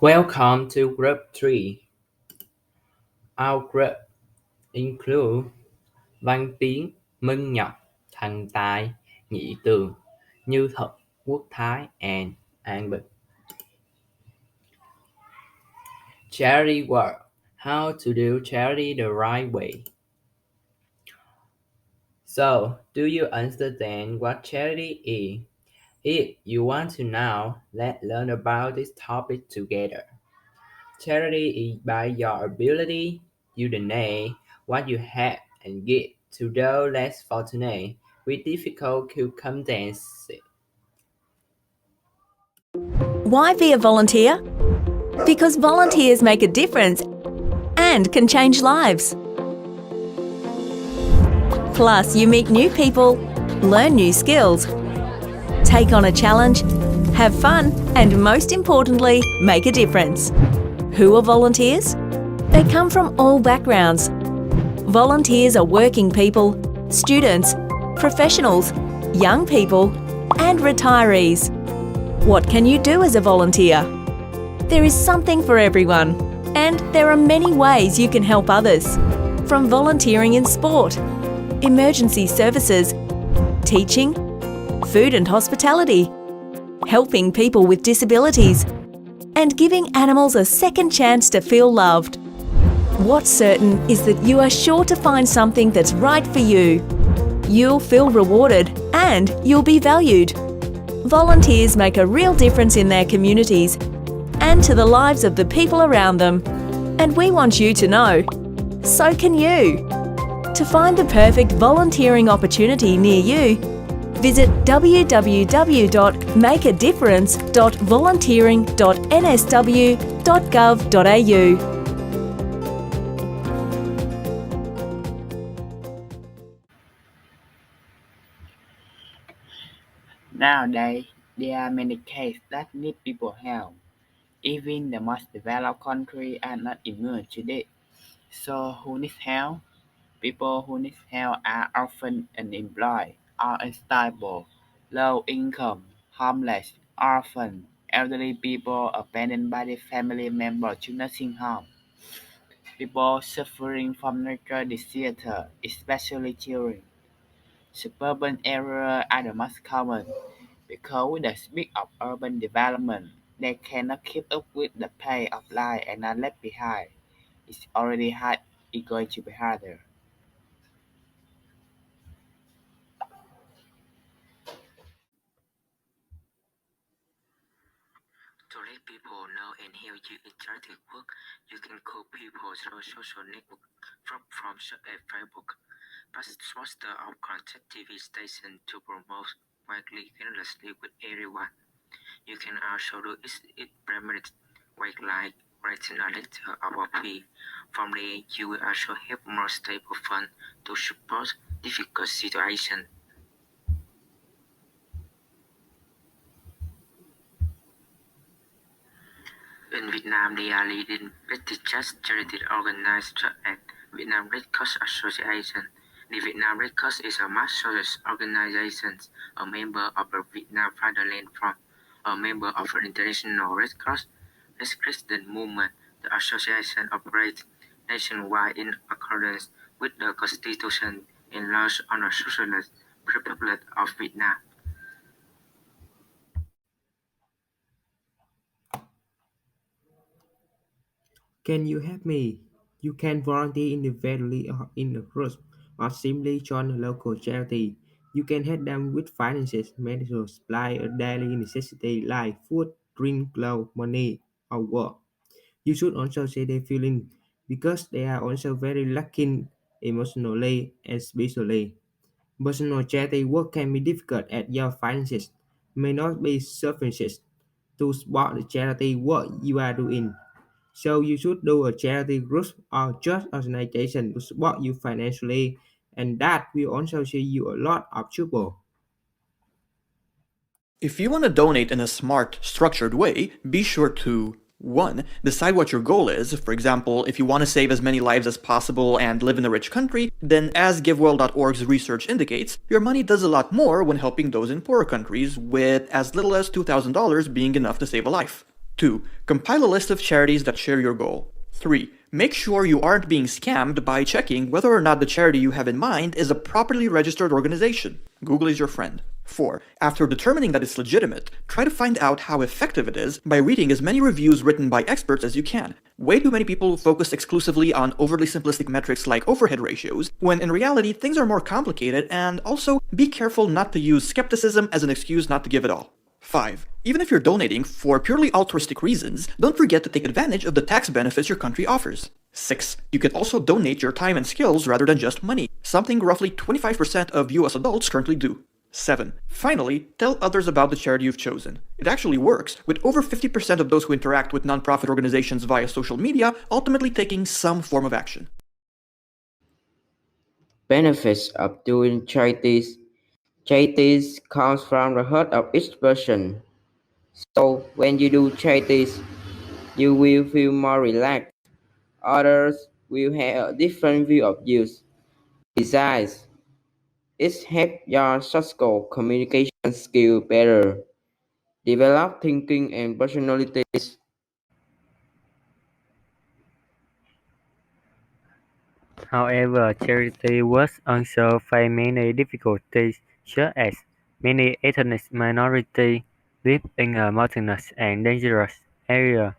Welcome to Group 3. Our group include Văn Tiến, Minh Ngọc, Thành Tài, Nhị Tường, Như Thực, Quốc Thái, and An Bình. Charity work. How to do charity the right way. So, do you understand what charity is? If you want to know, let's learn about this topic together. Charity is by your ability, you donate what you have and give to those less fortunate with difficult circumstances. Why be a volunteer? Because volunteers make a difference and can change lives. Plus, you meet new people, learn new skills, take on a challenge, have fun, and most importantly, make a difference. Who are volunteers? They come from all backgrounds. Volunteers are working people, students, professionals, young people, and retirees. What can you do as a volunteer? There is something for everyone, and there are many ways you can help others. From volunteering in sport, emergency services, teaching, food and hospitality, helping people with disabilities, and giving animals a second chance to feel loved. What's certain is that you are sure to find something that's right for you. You'll feel rewarded and you'll be valued. Volunteers make a real difference in their communities and to the lives of the people around them. And we want you to know. So can you. To find the perfect volunteering opportunity near you, visit www.makeadifference.volunteering.nsw.gov.au. Nowadays, there are many cases that need people help. Even the most developed countries are not immune to it. So who needs help? People who need help are often unemployed or unstable, low income, homeless, orphan, elderly people abandoned by their family members to nursing home. People suffering from natural disaster, especially children. Suburban areas are the most common because with the speed of urban development, they cannot keep up with the pace of life and are left behind. It's already hard, it's going to be harder. To let people know and help you in charity work, you can call people through social network from such as Facebook, Foster or contact TV station to promote widely endlessly with everyone. You can also do it primarily work like writing a letter or a plea. From there, you will also have more stable funds to support difficult situations. In Vietnam, they are leading prestigious charity organized such as Vietnam Red Cross Association, The Vietnam Red Cross is a mass social organization, a member of the Vietnam Fatherland Front, a member of the International Red Cross. Red Crescent Movement. The association operates nationwide in accordance with the Constitution and laws on the Socialist Republic of Vietnam. Can you help me? You can volunteer individually or in a group, or simply join a local charity. You can help them with finances, medical supply, or daily necessities like food, drink, clothes, money, or work. You should also share their feelings because they are also very lacking emotionally and spiritually. Personal charity work can be difficult as your finances may not be sufficient to support the charity work you are doing. So you should do a charity group or just organization to support you financially, and that will also save you a lot of trouble. If you want to donate in a smart, structured way, be sure to 1. Decide what your goal is. For example, if you want to save as many lives as possible and live in a rich country, then as GiveWorld.org's research indicates, your money does a lot more when helping those in poorer countries, with as little as $2,000 being enough to save a life. 2. Compile a list of charities that share your goal. 3. Make sure you aren't being scammed by checking whether or not the charity you have in mind is a properly registered organization. Google is your friend. 4. After determining that it's legitimate, try to find out how effective it is by reading as many reviews written by experts as you can. Way too many people focus exclusively on overly simplistic metrics like overhead ratios, when in reality things are more complicated, and also be careful not to use skepticism as an excuse not to give it all. 5. Even if you're donating for purely altruistic reasons, don't forget to take advantage of the tax benefits your country offers. 6. You can also donate your time and skills rather than just money, something roughly 25% of US adults currently do. 7. Finally, tell others about the charity you've chosen. It actually works, with over 50% of those who interact with nonprofit organizations via social media ultimately taking some form of action. Benefits of doing charities. Charities comes from the heart of each person. So when you do charities, you will feel more relaxed. Others will have a different view of you. Besides, it helps your social communication skill better, develop thinking and personalities. However, charity work also face many difficulties, such as many ethnic minorities live in a mountainous and dangerous area,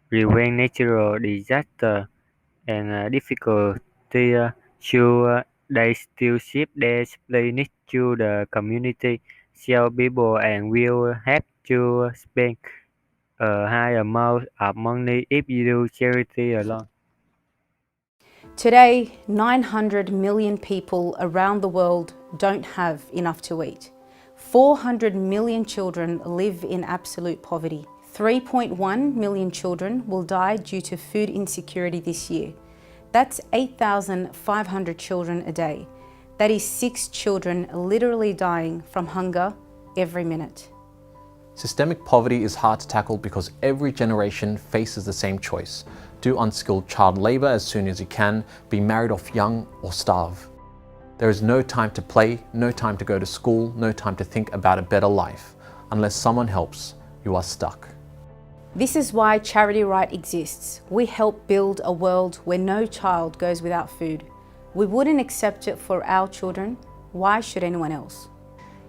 prevent natural disasters, and difficulty so they still ship their supply needs to the community. So people and will have to spend a high amount of money if you do charity alone. Today, 900 million people around the world don't have enough to eat. 400 million children live in absolute poverty. 3.1 million children will die due to food insecurity this year. That's 8,500 children a day. That is 6 children literally dying from hunger every minute. Systemic poverty is hard to tackle because every generation faces the same choice. Do unskilled child labour as soon as you can, be married off young, or starve. There is no time to play, no time to go to school, no time to think about a better life. Unless someone helps, you are stuck. This is why Charity Right exists. We help build a world where no child goes without food. We wouldn't accept it for our children. Why should anyone else?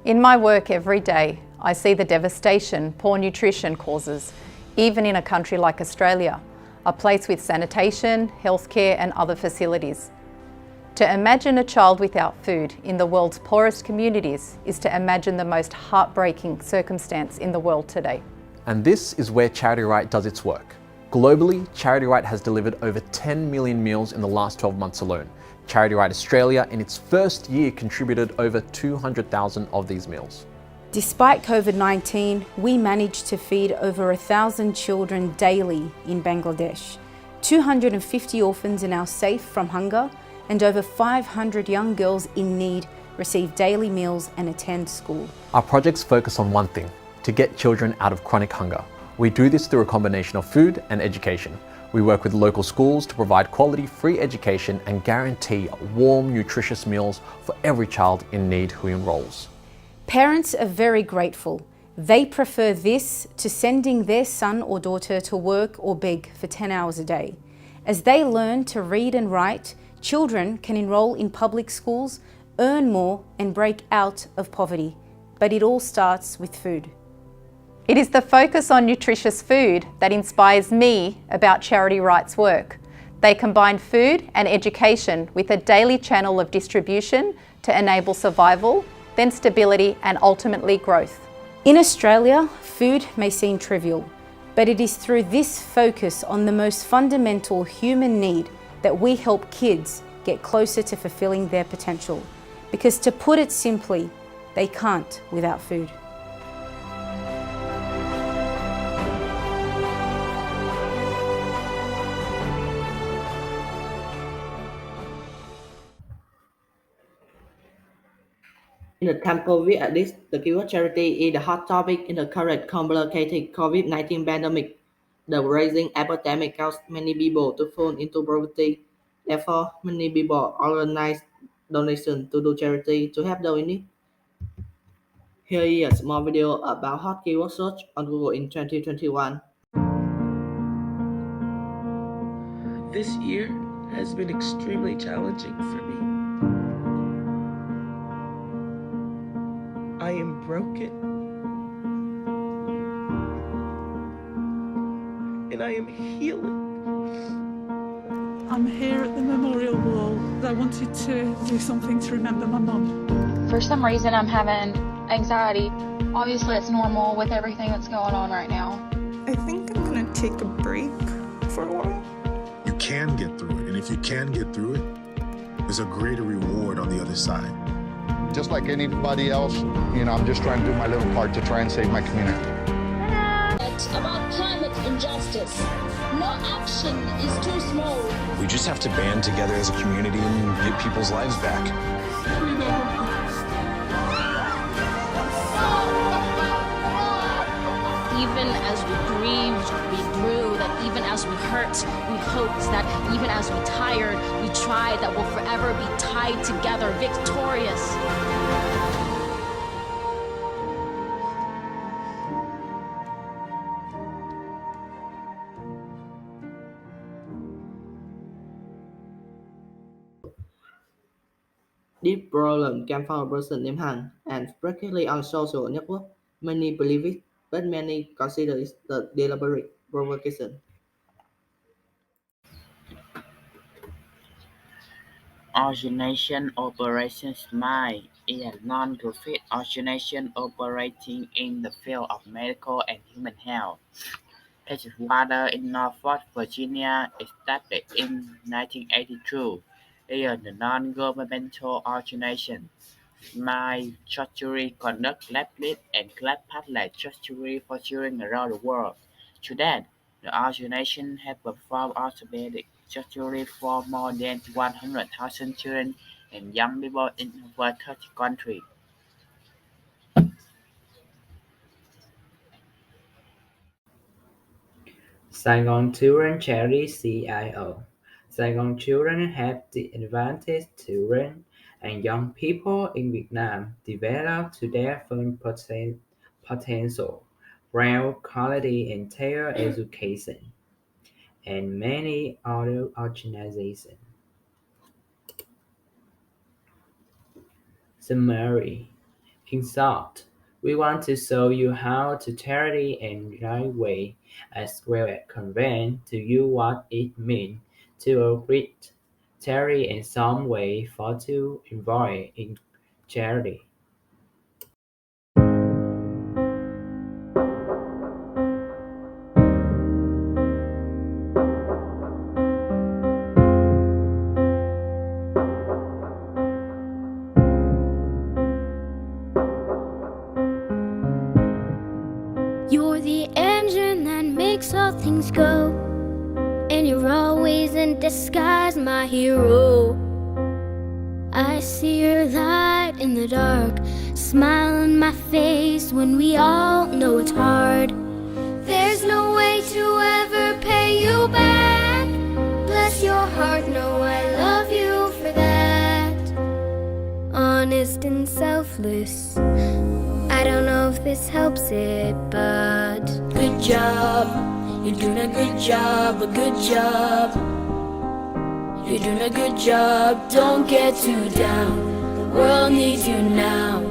In my work every day, I see the devastation poor nutrition causes, even in a country like Australia, a place with sanitation, healthcare and other facilities. To imagine a child without food in the world's poorest communities is to imagine the most heartbreaking circumstance in the world today. And this is where Charity Right does its work. Globally, Charity Right has delivered over 10 million meals in the last 12 months alone. Charity Right Australia, in its first year, contributed over 200,000 of these meals. Despite COVID-19, we managed to feed over 1,000 children daily in Bangladesh. 250 orphans are now safe from hunger, and over 500 young girls in need receive daily meals and attend school. Our projects focus on one thing: to get children out of chronic hunger. We do this through a combination of food and education. We work with local schools to provide quality free education and guarantee warm, nutritious meals for every child in need who enrolls. Parents are very grateful. They prefer this to sending their son or daughter to work or beg for 10 hours a day. As they learn to read and write, children can enroll in public schools, earn more and break out of poverty. But it all starts with food. It is the focus on nutritious food that inspires me about Charity Wright's work. They combine food and education with a daily channel of distribution to enable survival, then stability and ultimately growth. In Australia, food may seem trivial, but it is through this focus on the most fundamental human need that we help kids get closer to fulfilling their potential. Because to put it simply, they can't without food. In the temple we at least the keyword charity is the hot topic in the current complicated COVID-19 pandemic. The rising epidemic caused many people to fall into poverty. Therefore, many people organize donations to do charity to help those in need. Here is a small video about hot keyword search on Google in 2021. This year has been extremely challenging for me. I am broken, and I am healing. I'm here at the memorial wall. I wanted to do something to remember my mum. For some reason, I'm having anxiety. Obviously, it's normal with everything that's going on right now. I think I'm gonna take a break for a while. You can get through it, and if you can get through it, there's a greater reward on the other side. Just like anybody else, I'm just trying to do my little part to try and save my community. It's about climate injustice. No action is too small. We just have to band together as a community and get people's lives back. Even as we grieved, we grew, that even as we hurt, we hoped, that even as we tired, we tried, that we'll forever be tied together, victorious. This problem came from a person named Han and particularly on social network. Many believe it, but many consider it a deliberate provocation. Origination Operation SMILE is a non-profit organization operating in the field of medical and human health. Edgewater in Norfolk, Virginia, established in 1982, is a non-governmental organization. SMILE surgery conducts lab-led and lab-path surgery for children around the world. To date, the organization has performed orthopedic surgery for more than 100,000 children and young people in over 30 countries. Saigon Children Charity CIO. Saigon Children have the advantage children and young people in Vietnam develop to their full potential, rail quality and tail education, and many other organizations. Summary. In short, we want to show you how to charity in the right way, as well as convey to you what it means to agree charity in some way for to involve in charity. You're the engine that makes all things go, and you're always in disguise, my hero. I see your light in the dark, smile on my face when we all know it's hard. There's no way to ever pay you back. honest and selfless. I don't know if this helps it, but good job. You're doing a good job, a good job. You're doing a good job, don't get too down. The world needs you now.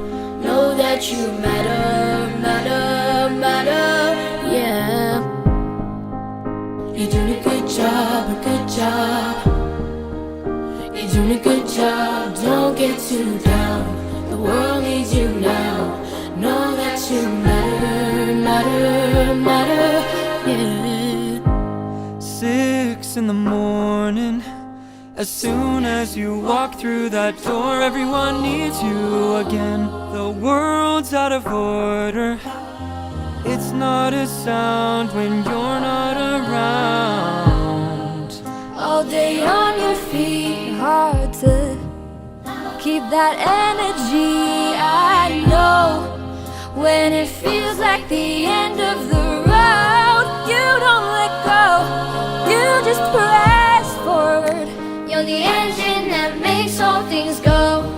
Know that you matter, matter, matter, yeah. You're doing a good job, a good job. You're doing a good job, don't get too down. The world needs you now. Know that you matter, matter, matter, yeah. 6 in the morning. As soon as you walk through that door, everyone needs you again. The world's out of order. It's not a sound when you're not around. All day on your feet, hard to keep that energy. I know when it feels like the end of the road, you don't let go, you just press forward. you're the engine that makes all things go.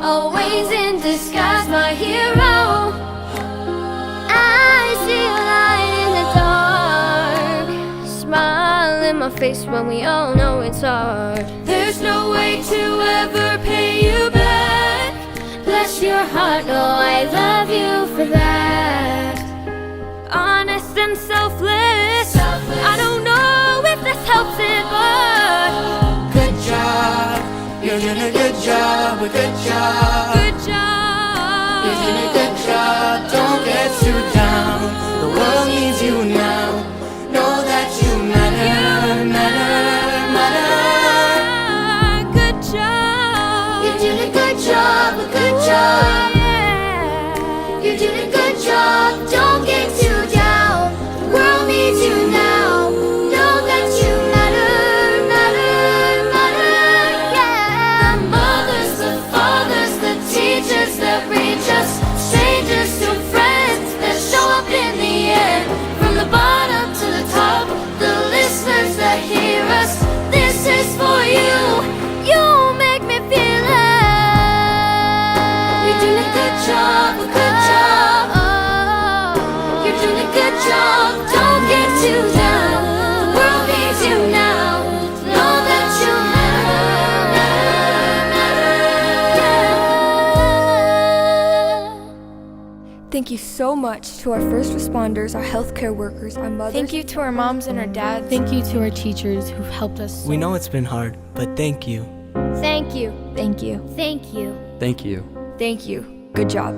Always in disguise, my hero. I see a light in the dark. Smile in my face when we all know it's hard. There's no way to ever pay you back. Bless your heart, oh, I love you for that. Honest and selfless. I don't know if this helps it, but good job. You're doing a good job, a good job. Good job. You're doing a good job, don't get too down. The world needs you now. Know that you matter, matter, matter. Good job. You're doing a good job, a good job. You're doing a good job, don't get too down. The world needs you now. Know that you matter, matter, matter, yeah. The mothers, the fathers, the teachers that reach us, strangers to friends that show up in the air. From the bottom to the top, the listeners that hear us, this is for you. You make me feel it. You're doing a good job, a good job. You're doing a good job, don't get too down. The world needs you now. Know that you matter. Thank you so much to our first responders, our healthcare workers, our mothers. Thank you to our moms and our dads. Thank you to our teachers who've helped us. We know it's been hard, but thank you. Thank you. Thank you. Thank you. Thank you. Thank you. Good job.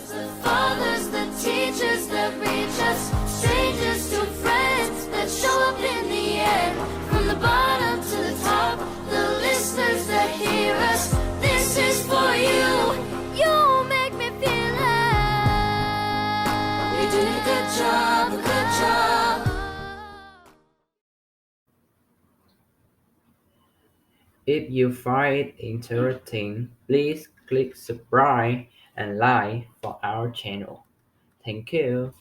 The fathers, the teachers that reach us, strangers to friends that show up in the air. From the bottom to the top, the listeners that hear us, this is for you. You make me feel it. You're doing a good job, a good job. If you find it interesting, please click subscribe and like for our channel. Thank you.